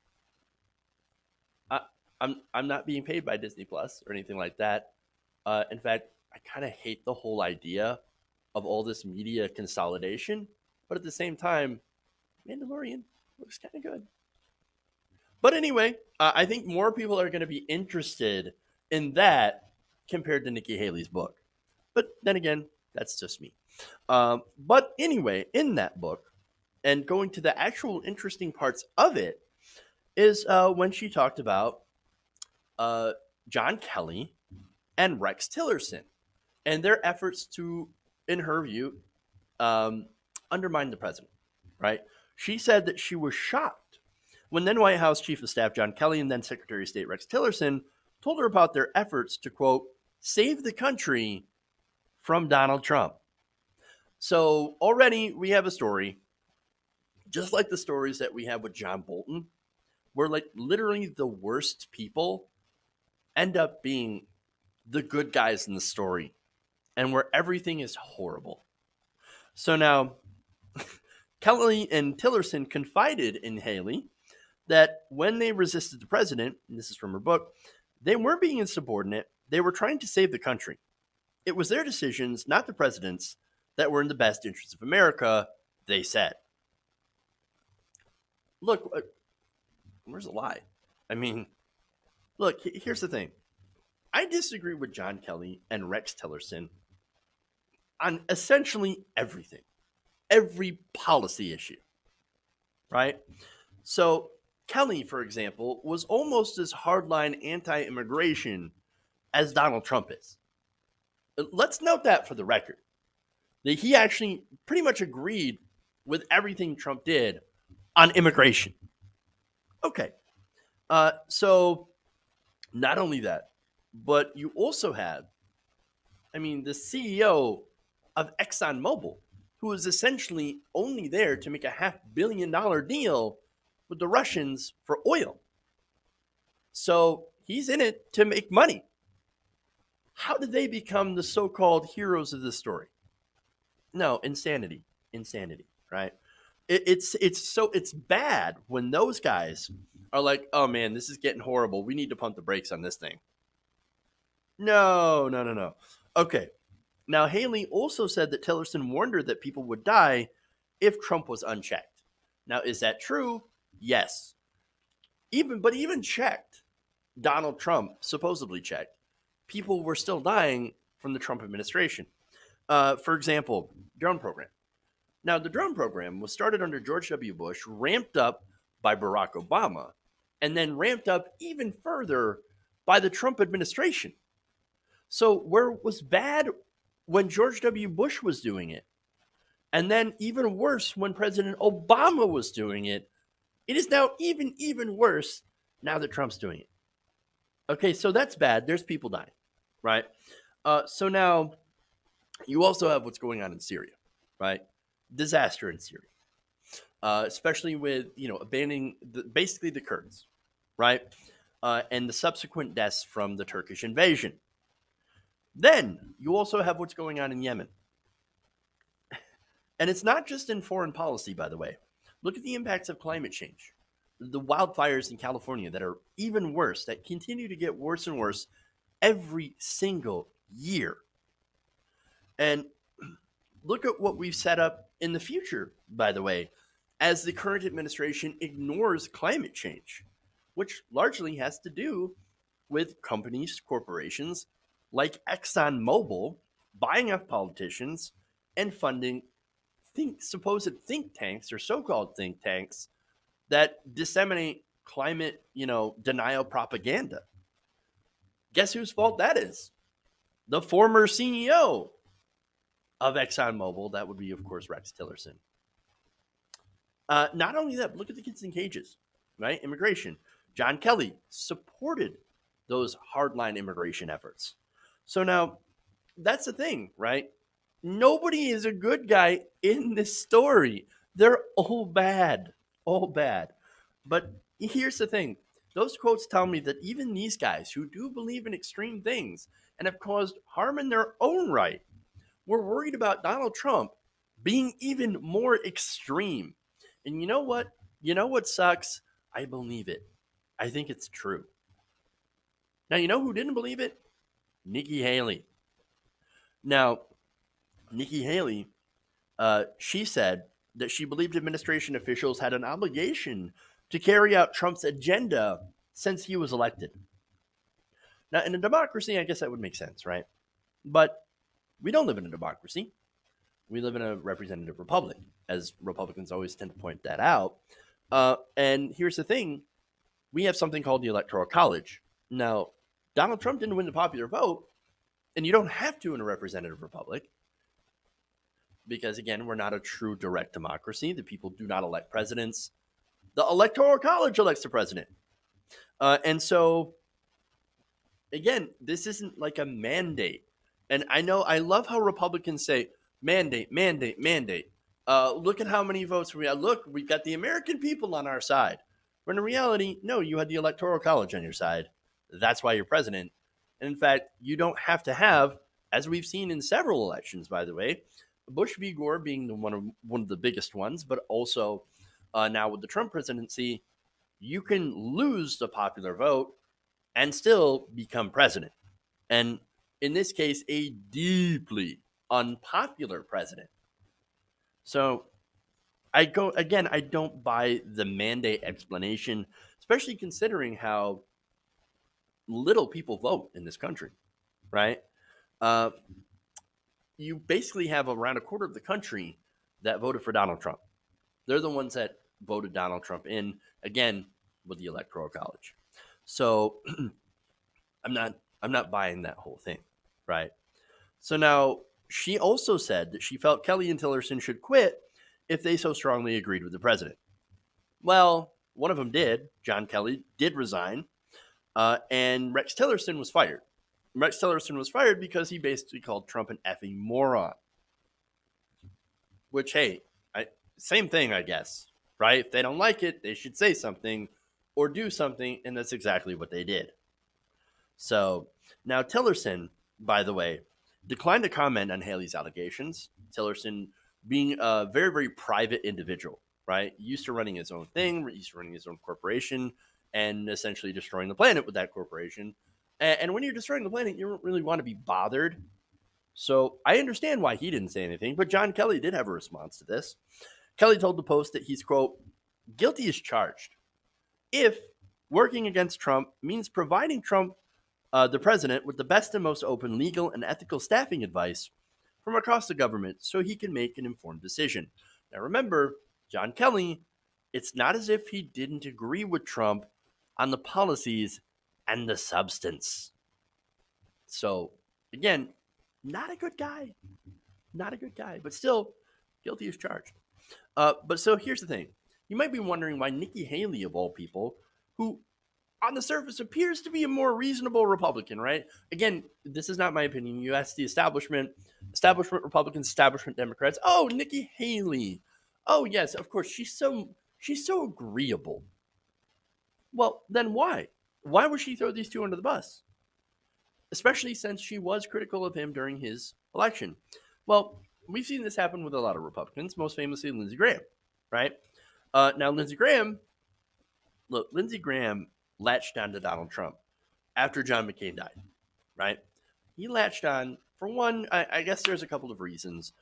I'm not being paid by Disney Plus or anything like that. In fact, I kind of hate the whole idea of all this media consolidation, but at the same time, Mandalorian looks kind of good. But anyway, I think more people are going to be interested in that compared to Nikki Haley's book. But then again, that's just me. But anyway, in that book, and going to the actual interesting parts of it, is when she talked about John Kelly and Rex Tillerson and their efforts to, in her view, undermine the president, right? She said that she was shocked when then White House Chief of Staff John Kelly and then Secretary of State Rex Tillerson told her about their efforts to, quote, save the country from Donald Trump. So already we have a story, just like the stories that we have with John Bolton, where like literally the worst people end up being the good guys in the story and where everything is horrible. So now Kelly and Tillerson confided in Haley that when they resisted the president, and this is from her book, they weren't being insubordinate. They were trying to save the country. It was their decisions, not the president's, that were in the best interest of America, they said. Look, where's the lie? I mean, look, here's the thing. I disagree with John Kelly and Rex Tillerson on essentially everything, every policy issue, right? So Kelly, for example, was almost as hardline anti-immigration as Donald Trump is. Let's note that for the record, that he actually pretty much agreed with everything Trump did on immigration. Okay. So not only that, but you also have, the CEO of ExxonMobil, who is essentially only there to make a $500 million deal with the Russians for oil. So he's in it to make money. How did they become the so-called heroes of this story? No, insanity, right? It's bad when those guys are like, oh man, this is getting horrible. We need to pump the brakes on this thing. No. Okay. Now, Haley also said that Tillerson warned her that people would die if Trump was unchecked. Now, is that true? Yes. Even checked, Donald Trump supposedly checked, people were still dying from the Trump administration. For example, drone program. Now, the drone program was started under George W. Bush, ramped up by Barack Obama, and then ramped up even further by the Trump administration. So where it was bad when George W. Bush was doing it, and then even worse when President Obama was doing it, it is now even worse now that Trump's doing it. Okay, so that's bad. There's people dying, right? So now you also have what's going on in Syria, right? Disaster in Syria. especially with, abandoning basically the Kurds, right? And the subsequent deaths from the Turkish invasion. Then you also have what's going on in Yemen. And it's not just in foreign policy, by the way. Look at the impacts of climate change. The wildfires in California that are even worse, that continue to get worse and worse every single year. And look at what we've set up in the future, by the way, as the current administration ignores climate change, which largely has to do with companies, corporations like ExxonMobil buying up politicians and funding supposed think tanks or so-called think tanks that disseminate climate, denial propaganda. Guess whose fault that is? The former CEO of ExxonMobil. That would be, of course, Rex Tillerson. Not only that, but look at the kids in cages, right? Immigration. John Kelly supported those hardline immigration efforts. So now, that's the thing, right? Nobody is a good guy in this story. They're all bad. All bad. But here's the thing. Those quotes tell me that even these guys who do believe in extreme things and have caused harm in their own right were worried about Donald Trump being even more extreme. And you know what? You know what sucks? I believe it. I think it's true. Now, you know who didn't believe it? Nikki Haley. Now, Nikki Haley, she said that she believed administration officials had an obligation to carry out Trump's agenda since he was elected. Now, in a democracy, I guess that would make sense, right? But we don't live in a democracy. We live in a representative republic, as Republicans always tend to point that out. And here's the thing. We have something called the Electoral College. Now, Donald Trump didn't win the popular vote, and you don't have to in a representative republic. Because, again, we're not a true direct democracy. The people do not elect presidents. The Electoral College elects the president. And so, again, this isn't like a mandate. And I love how Republicans say, mandate, mandate, mandate. Look at how many votes we have. Look, we've got the American people on our side. When in reality, no, you had the Electoral College on your side. That's why you're president. And in fact, you don't have to have, as we've seen in several elections, by the way, Bush v. Gore being one of the biggest ones, but also now with the Trump presidency, you can lose the popular vote and still become president. And in this case, a deeply unpopular president. So I don't buy the mandate explanation, especially considering how little people vote in this country, right? You basically have around a quarter of the country that voted for Donald Trump. They're the ones that voted Donald Trump in, again, with the Electoral College. So I'm not buying that whole thing, right? So now she also said that she felt Kelly and Tillerson should quit if they so strongly agreed with the president. Well, one of them did. John Kelly did resign, and Rex Tillerson was fired. Rex Tillerson was fired because he basically called Trump an effing moron. Which, hey, same thing, I guess, right? If they don't like it, they should say something or do something, and that's exactly what they did. So now Tillerson, by the way, declined to comment on Haley's allegations. Tillerson being a very, very private individual, right? Used to running his own thing, used to running his own corporation, and essentially destroying the planet with that corporation. And when you're destroying the planet, you don't really want to be bothered. So I understand why he didn't say anything, but John Kelly did have a response to this. Kelly told the Post that he's, quote, guilty as charged if working against Trump means providing Trump, the president, with the best and most open legal and ethical staffing advice from across the government so he can make an informed decision. Now remember, John Kelly, it's not as if he didn't agree with Trump on the policies and the substance. So, again, not a good guy. Not a good guy, but still guilty as charged. But so here's the thing. You might be wondering why Nikki Haley, of all people, who on the surface appears to be a more reasonable Republican, right? Again, this is not my opinion. You ask the establishment Republicans, establishment Democrats, oh, Nikki Haley, Oh yes, of course, she's so agreeable. Well, then why? Why would she throw these two under the bus? Especially since she was critical of him during his election. Well, we've seen this happen with a lot of Republicans, most famously Lindsey Graham, right? Now, Lindsey Graham latched on to Donald Trump after John McCain died, right? He latched on, for one, I guess there's a couple of reasons.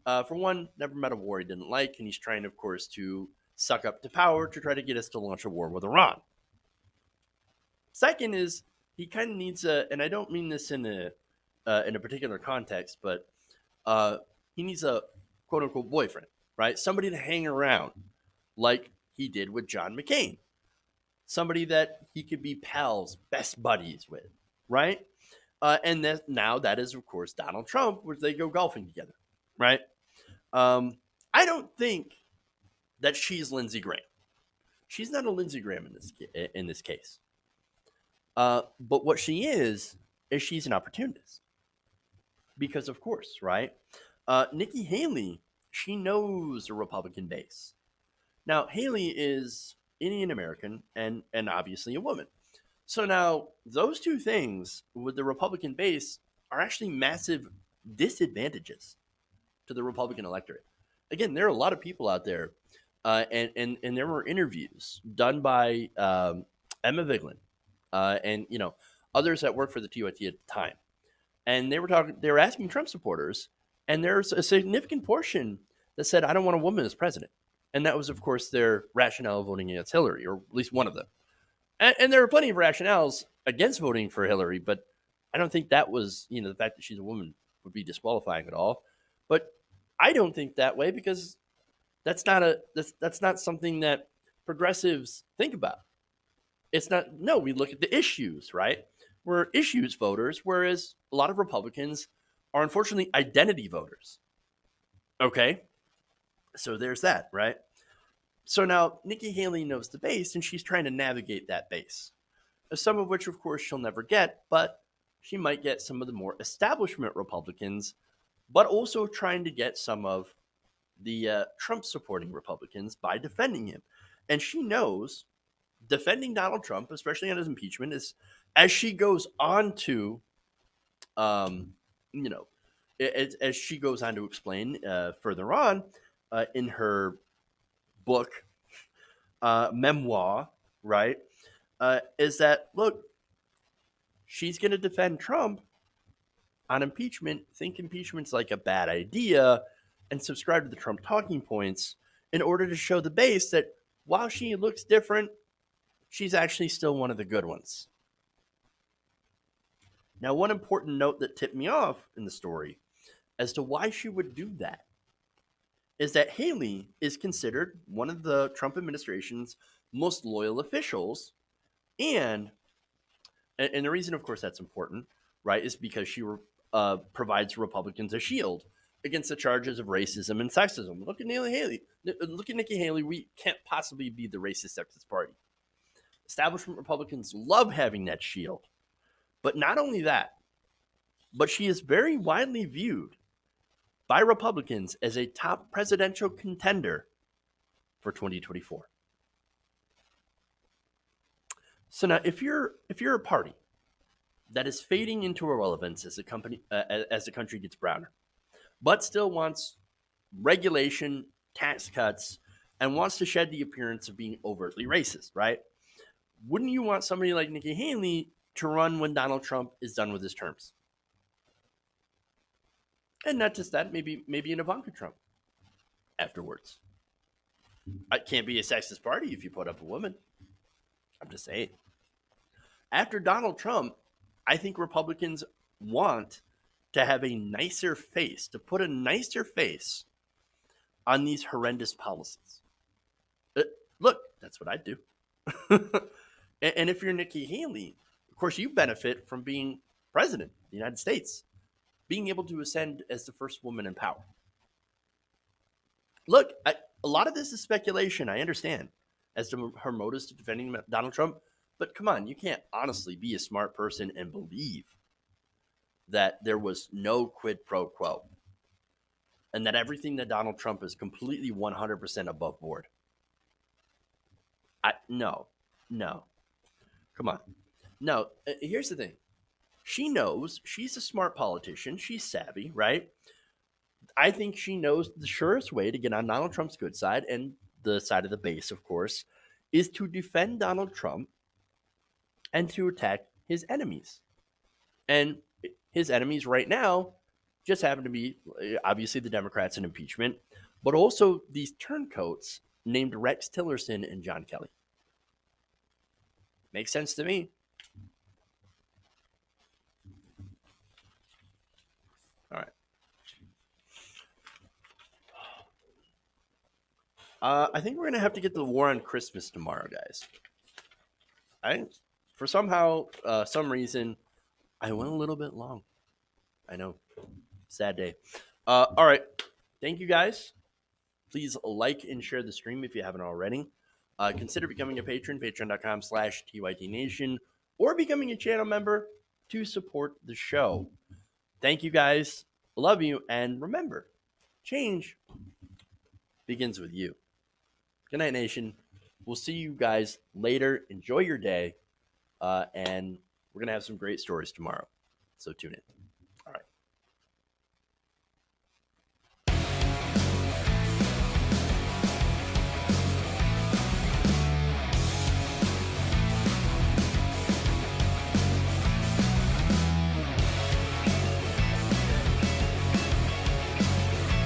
For one, never met a war he didn't like, and he's trying, of course, to suck up to power to try to get us to launch a war with Iran. Second is he kind of needs and I don't mean this in a particular context, but he needs a quote unquote boyfriend, right? Somebody to hang around, like he did with John McCain. Somebody that he could be pals, best buddies with, right? And now that is, of course, Donald Trump, where they go golfing together, right? I don't think that she's Lindsey Graham. She's not a Lindsey Graham in this case. But what she is she's an opportunist. Because, of course, right? Nikki Haley, she knows the Republican base. Now, Haley is Indian American and obviously a woman. So now those two things with the Republican base are actually massive disadvantages to the Republican electorate. Again, there are a lot of people out there, and there were interviews done by Emma Vigeland and others that worked for the TYT at the time, and they were asking Trump supporters, and there's a significant portion that said, "I don't want a woman as president," and that was, of course, their rationale of voting against Hillary, or at least one of them. And there are plenty of rationales against voting for Hillary, but I don't think that was, the fact that she's a woman would be disqualifying at all. But I don't think that way because that's not something that progressives think about. It's not. No, we look at the issues, right? We're issues voters, whereas a lot of Republicans are unfortunately identity voters. Okay, so there's that, right? So now Nikki Haley knows the base, and she's trying to navigate that base. Some of which, of course, she'll never get, but she might get some of the more establishment Republicans, but also trying to get some of the Trump-supporting Republicans by defending him. And she knows defending Donald Trump, especially on his impeachment, is as she goes on to, as she goes on to explain further on in her book, memoir, right, is that, look, she's going to defend Trump on impeachment, think impeachment's like a bad idea, and subscribe to the Trump talking points in order to show the base that while she looks different, she's actually still one of the good ones. Now, one important note that tipped me off in the story as to why she would do that is that Haley is considered one of the Trump administration's most loyal officials. And the reason, of course, that's important, right, is because she provides Republicans a shield against the charges of racism and sexism. Look at Nikki Haley. We can't possibly be the racist sexist party. Establishment Republicans love having that shield. But not only that, but she is very widely viewed by Republicans as a top presidential contender for 2024. So now, if you're a party that is fading into irrelevance as the country gets browner, but still wants regulation, tax cuts, and wants to shed the appearance of being overtly racist, right? Wouldn't you want somebody like Nikki Haley to run when Donald Trump is done with his terms? And not just that, maybe an Ivanka Trump afterwards. It can't be a sexist party if you put up a woman. I'm just saying. After Donald Trump, I think Republicans want to have a nicer face, to put a nicer face on these horrendous policies. Look, that's what I'd do. And if you're Nikki Haley, of course, you benefit from being president of the United States, being able to ascend as the first woman in power. Look, a lot of this is speculation, I understand, as to her motives to defending Donald Trump. But come on, you can't honestly be a smart person and believe that there was no quid pro quo. and that everything that Donald Trump is completely 100% above board. No. Come on. No, here's the thing. She knows. She's a smart politician. She's savvy, right? I think she knows the surest way to get on Donald Trump's good side, and the side of the base, of course, is to defend Donald Trump and to attack his enemies. And his enemies right now just happen to be, obviously, the Democrats in impeachment, but also these turncoats named Rex Tillerson and John Kelly. Makes sense to me. All right. I think we're going to have to get to the war on Christmas tomorrow, guys. For some reason, I went a little bit long. I know. Sad day. All right. Thank you, guys. Please like and share the stream if you haven't already. Consider becoming a patron, patreon.com/TYTNation, or becoming a channel member to support the show. Thank you, guys. Love you. And remember, change begins with you. Good night, Nation. We'll see you guys later. Enjoy your day. And we're going to have some great stories tomorrow. So tune in. All right.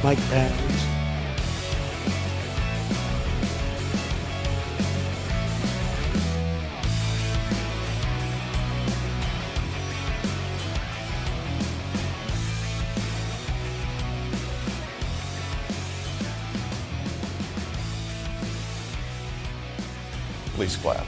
Mike Pence.
Please clap.